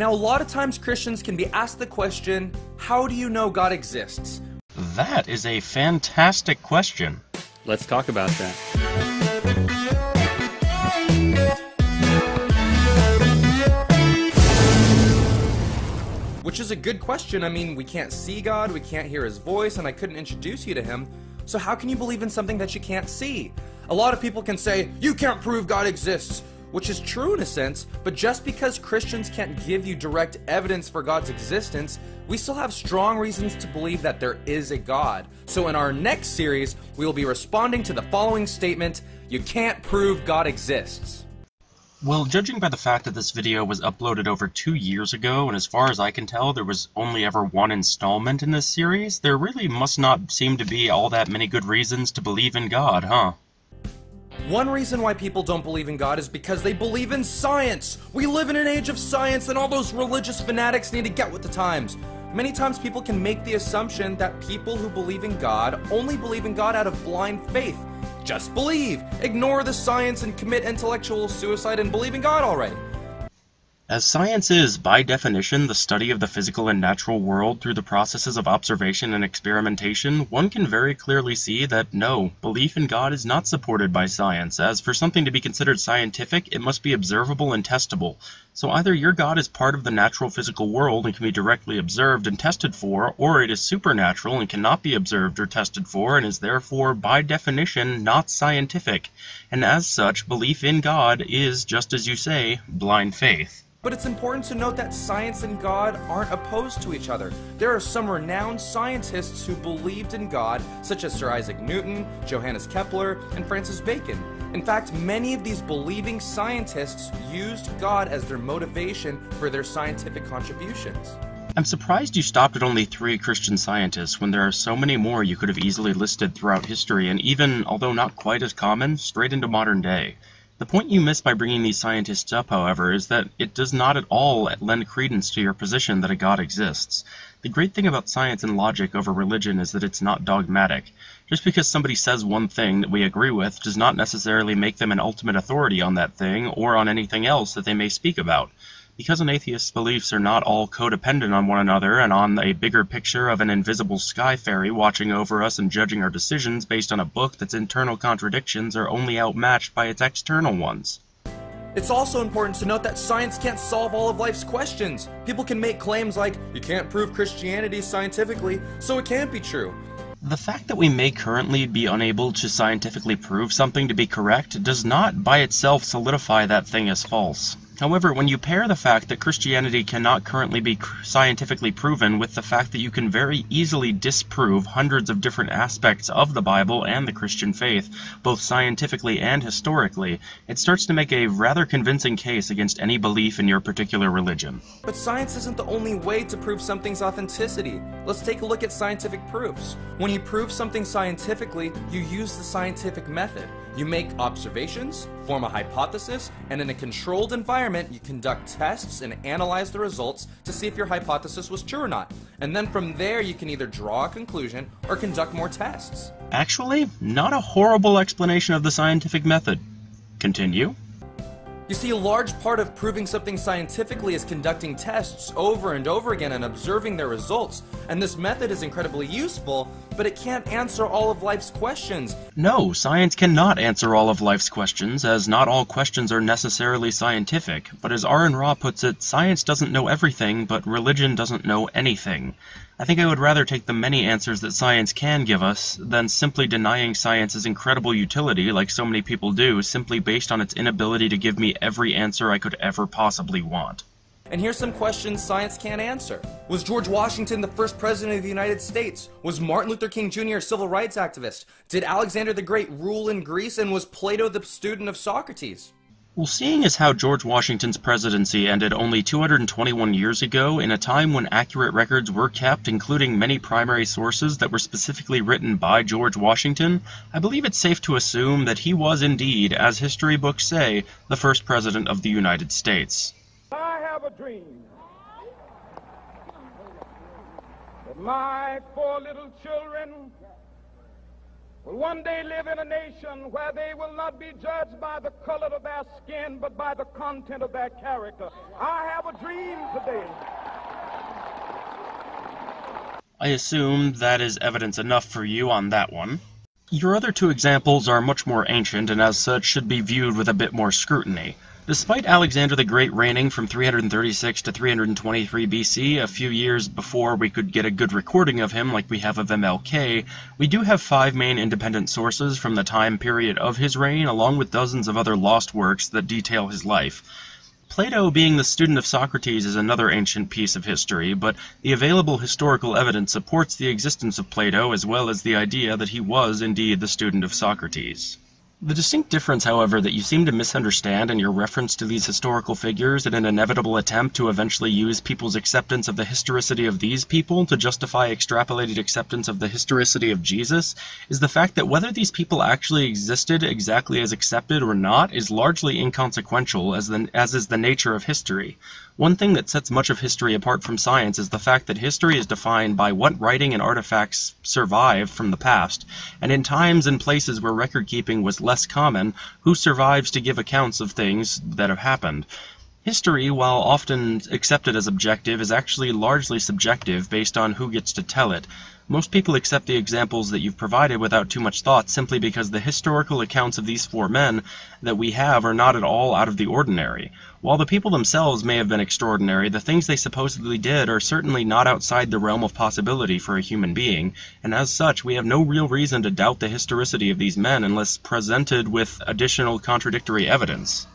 Now, a lot of times Christians can be asked the question, how do you know God exists? That is a fantastic question. Let's talk about that. Which is a good question. I mean, we can't see God, we can't hear His voice, and I couldn't introduce you to Him. So how can you believe in something that you can't see? A lot of people can say, you can't prove God exists, which is true in a sense, but just because Christians can't give you direct evidence for God's existence, we still have strong reasons to believe that there is a God. So in our next series, we will be responding to the following statement, you can't prove God exists. Well, judging by the fact that this video was uploaded over 2 years ago, and as far as I can tell, there was only ever one installment in this series, there really must not seem to be all that many good reasons to believe in God, huh? One reason why people don't believe in God is because they believe in science. We live in an age of science, and all those religious fanatics need to get with the times. Many times people can make the assumption that people who believe in God only believe in God out of blind faith. Just believe, ignore the science, and commit intellectual suicide and believe in God already. As science is, by definition, the study of the physical and natural world through the processes of observation and experimentation, one can very clearly see that no, belief in God is not supported by science, as for something to be considered scientific, it must be observable and testable. So either your God is part of the natural physical world and can be directly observed and tested for, or it is supernatural and cannot be observed or tested for, and is therefore, by definition, not scientific. And as such, belief in God is, just as you say, blind faith. But it's important to note that science and God aren't opposed to each other. There are some renowned scientists who believed in God, such as Sir Isaac Newton, Johannes Kepler, and Francis Bacon. In fact, many of these believing scientists used God as their motivation for their scientific contributions. I'm surprised you stopped at only 3 Christian scientists when there are so many more you could have easily listed throughout history and even, although not quite as common, straight into modern day. The point you miss by bringing these scientists up, however, is that it does not at all lend credence to your position that a God exists. The great thing about science and logic over religion is that it's not dogmatic. Just because somebody says one thing that we agree with does not necessarily make them an ultimate authority on that thing or on anything else that they may speak about. Because an atheist's beliefs are not all codependent on one another and on a bigger picture of an invisible sky fairy watching over us and judging our decisions based on a book that's internal contradictions are only outmatched by its external ones. It's also important to note that science can't solve all of life's questions. People can make claims like, you can't prove Christianity scientifically, so it can't be true. The fact that we may currently be unable to scientifically prove something to be correct does not by itself solidify that thing as false. However, when you pair the fact that Christianity cannot currently be scientifically proven with the fact that you can very easily disprove hundreds of different aspects of the Bible and the Christian faith, both scientifically and historically, it starts to make a rather convincing case against any belief in your particular religion. But science isn't the only way to prove something's authenticity. Let's take a look at scientific proofs. When you prove something scientifically, you use the scientific method. You make observations, form a hypothesis, and in a controlled environment, you conduct tests and analyze the results to see if your hypothesis was true or not. And then from there, you can either draw a conclusion or conduct more tests. Actually, not a horrible explanation of the scientific method. Continue. You see, a large part of proving something scientifically is conducting tests over and over again and observing their results. And this method is incredibly useful, but it can't answer all of life's questions. No, science cannot answer all of life's questions, as not all questions are necessarily scientific. But as Aaron Ra puts it, science doesn't know everything, but religion doesn't know anything. I think I would rather take the many answers that science can give us than simply denying science's incredible utility, like so many people do, simply based on its inability to give me every answer I could ever possibly want. And here's some questions science can't answer. Was George Washington the first president of the United States? Was Martin Luther King Jr. a civil rights activist? Did Alexander the Great rule in Greece, and was Plato the student of Socrates? Well, seeing as how George Washington's presidency ended only 221 years ago, in a time when accurate records were kept, including many primary sources that were specifically written by George Washington, I believe it's safe to assume that he was indeed, as history books say, the first president of the United States. I have a dream that my 4 little children will one day live in a nation where they will not be judged by the color of their skin, but by the content of their character. I have a dream today. I assume that is evidence enough for you on that one. Your other two examples are much more ancient and as such should be viewed with a bit more scrutiny. Despite Alexander the Great reigning from 336 to 323 BC, a few years before we could get a good recording of him like we have of MLK, we do have 5 main independent sources from the time period of his reign, along with dozens of other lost works that detail his life. Plato being the student of Socrates is another ancient piece of history, but the available historical evidence supports the existence of Plato as well as the idea that he was indeed the student of Socrates. The distinct difference, however, that you seem to misunderstand in your reference to these historical figures in an inevitable attempt to eventually use people's acceptance of the historicity of these people to justify extrapolated acceptance of the historicity of Jesus, is the fact that whether these people actually existed exactly as accepted or not is largely inconsequential as is the nature of history. One thing that sets much of history apart from science is the fact that history is defined by what writing and artifacts survive from the past, and in times and places where record-keeping was less common, who survives to give accounts of things that have happened. History, while often accepted as objective, is actually largely subjective based on who gets to tell it. Most people accept the examples that you've provided without too much thought simply because the historical accounts of these 4 men that we have are not at all out of the ordinary. While the people themselves may have been extraordinary, the things they supposedly did are certainly not outside the realm of possibility for a human being, and as such we have no real reason to doubt the historicity of these men unless presented with additional contradictory evidence.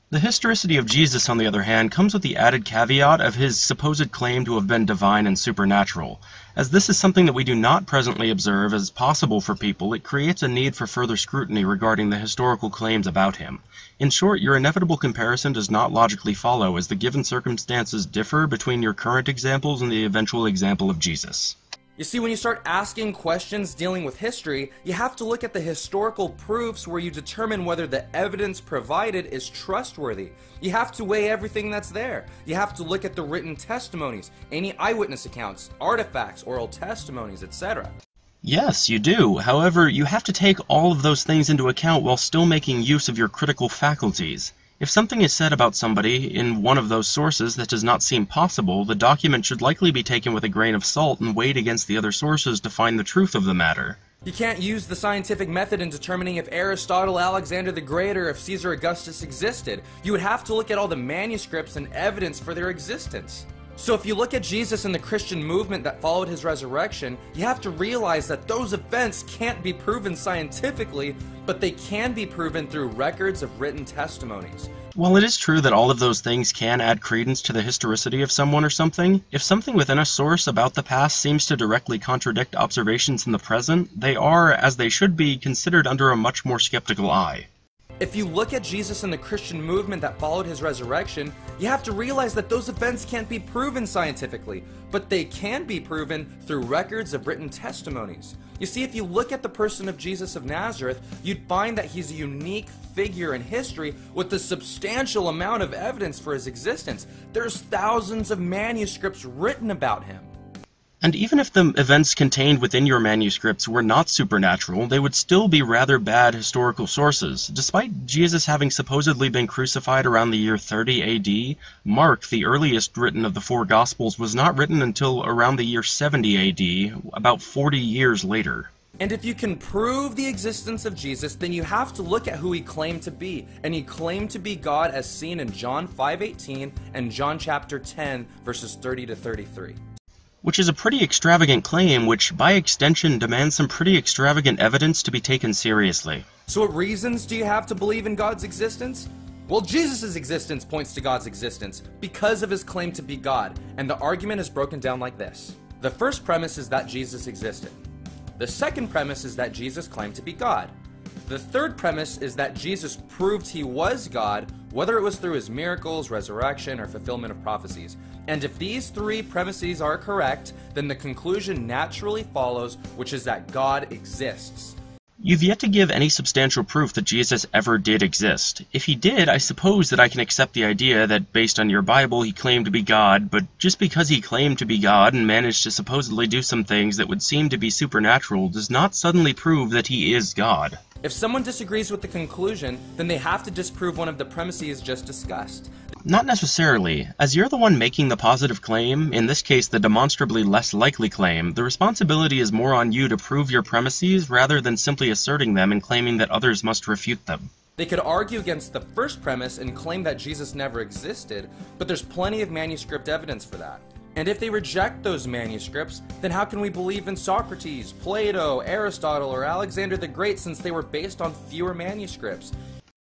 The historicity of Jesus, on the other hand, comes with the added caveat of his supposed claim to have been divine and supernatural. As this is something that we do not presently observe as possible for people, it creates a need for further scrutiny regarding the historical claims about him. In short, your inevitable comparison does not logically follow, as the given circumstances differ between your current examples and the eventual example of Jesus. You see, when you start asking questions dealing with history, you have to look at the historical proofs where you determine whether the evidence provided is trustworthy. You have to weigh everything that's there. You have to look at the written testimonies, any eyewitness accounts, artifacts, oral testimonies, etc. Yes, you do. However, you have to take all of those things into account while still making use of your critical faculties. If something is said about somebody in one of those sources that does not seem possible, the document should likely be taken with a grain of salt and weighed against the other sources to find the truth of the matter. You can't use the scientific method in determining if Aristotle, Alexander the Great, or if Caesar Augustus existed. You would have to look at all the manuscripts and evidence for their existence. So if you look at Jesus and the Christian movement that followed his resurrection, you have to realize that those events can't be proven scientifically, but they can be proven through records of written testimonies. While it is true that all of those things can add credence to the historicity of someone or something, if something within a source about the past seems to directly contradict observations in the present, they are, as they should be, considered under a much more skeptical eye. If you look at Jesus and the Christian movement that followed his resurrection, you have to realize that those events can't be proven scientifically, but they can be proven through records of written testimonies. You see, if you look at the person of Jesus of Nazareth, you'd find that he's a unique figure in history with a substantial amount of evidence for his existence. There's thousands of manuscripts written about him. And even if the events contained within your manuscripts were not supernatural, they would still be rather bad historical sources. Despite Jesus having supposedly been crucified around the year 30 AD, Mark, the earliest written of the 4 Gospels, was not written until around the year 70 AD, about 40 years later. And if you can prove the existence of Jesus, then you have to look at who he claimed to be. And he claimed to be God as seen in John 5:18 and John chapter 10, verses 30 to 33. Which is a pretty extravagant claim, which by extension demands some pretty extravagant evidence to be taken seriously. So what reasons do you have to believe in God's existence? Well, Jesus' existence points to God's existence because of his claim to be God, and the argument is broken down like this. The first premise is that Jesus existed. The second premise is that Jesus claimed to be God. The third premise is that Jesus proved he was God, whether it was through his miracles, resurrection, or fulfillment of prophecies. And if these 3 premises are correct, then the conclusion naturally follows, which is that God exists. You've yet to give any substantial proof that Jesus ever did exist. If he did, I suppose that I can accept the idea that based on your Bible he claimed to be God, but just because he claimed to be God and managed to supposedly do some things that would seem to be supernatural does not suddenly prove that he is God. If someone disagrees with the conclusion, then they have to disprove one of the premises just discussed. Not necessarily. As you're the one making the positive claim, in this case the demonstrably less likely claim, the responsibility is more on you to prove your premises rather than simply asserting them and claiming that others must refute them. They could argue against the first premise and claim that Jesus never existed, but there's plenty of manuscript evidence for that. And if they reject those manuscripts, then how can we believe in Socrates, Plato, Aristotle, or Alexander the Great since they were based on fewer manuscripts?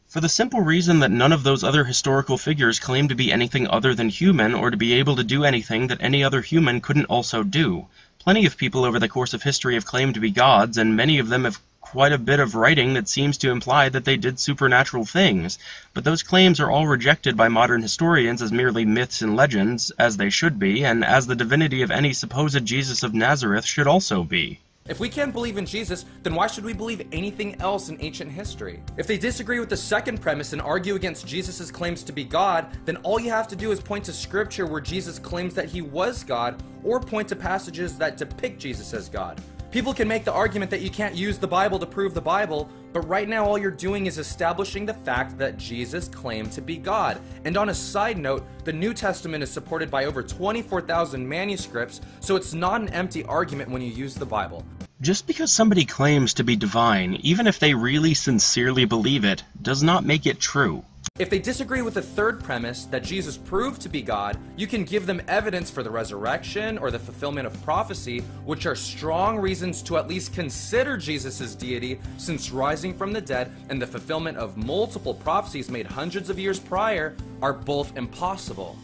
For the simple reason that none of those other historical figures claim to be anything other than human or to be able to do anything that any other human couldn't also do. Plenty of people over the course of history have claimed to be gods, and many of them have quite a bit of writing that seems to imply that they did supernatural things, but those claims are all rejected by modern historians as merely myths and legends, as they should be, and as the divinity of any supposed Jesus of Nazareth should also be. If we can't believe in Jesus, then why should we believe anything else in ancient history? If they disagree with the second premise and argue against Jesus' claims to be God, then all you have to do is point to scripture where Jesus claims that he was God, or point to passages that depict Jesus as God. People can make the argument that you can't use the Bible to prove the Bible, but right now all you're doing is establishing the fact that Jesus claimed to be God. And on a side note, the New Testament is supported by over 24,000 manuscripts, so it's not an empty argument when you use the Bible. Just because somebody claims to be divine, even if they really sincerely believe it, does not make it true. If they disagree with the third premise, that Jesus proved to be God, you can give them evidence for the resurrection or the fulfillment of prophecy, which are strong reasons to at least consider Jesus' deity, since rising from the dead and the fulfillment of multiple prophecies made hundreds of years prior are both impossible.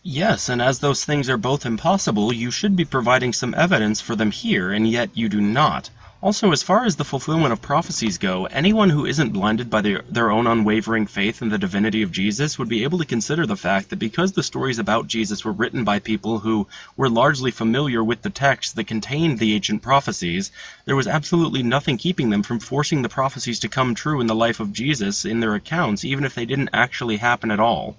Yes, and as those things are both impossible, you should be providing some evidence for them here, and yet you do not. Also, as far as the fulfillment of prophecies go, anyone who isn't blinded by their own unwavering faith in the divinity of Jesus would be able to consider the fact that because the stories about Jesus were written by people who were largely familiar with the texts that contained the ancient prophecies, there was absolutely nothing keeping them from forcing the prophecies to come true in the life of Jesus in their accounts, even if they didn't actually happen at all.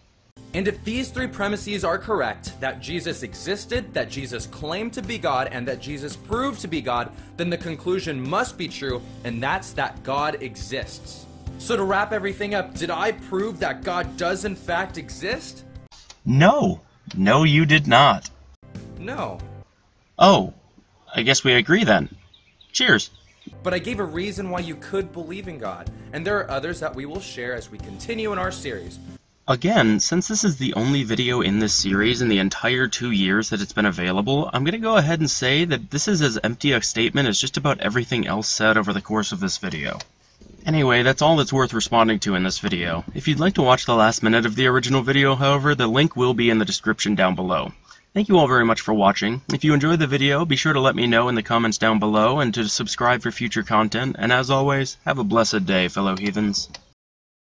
And if these three premises are correct, that Jesus existed, that Jesus claimed to be God, and that Jesus proved to be God, then the conclusion must be true, and that's that God exists. So to wrap everything up, did I prove that God does in fact exist? No. No, you did not. No. Oh, I guess we agree then. Cheers. But I gave a reason why you could believe in God, and there are others that we will share as we continue in our series. Again, since this is the only video in this series in the entire 2 years that it's been available, I'm going to go ahead and say that this is as empty a statement as just about everything else said over the course of this video. Anyway, that's all that's worth responding to in this video. If you'd like to watch the last minute of the original video, however, the link will be in the description down below. Thank you all very much for watching. If you enjoyed the video, be sure to let me know in the comments down below and to subscribe for future content, and as always, have a blessed day, fellow heathens.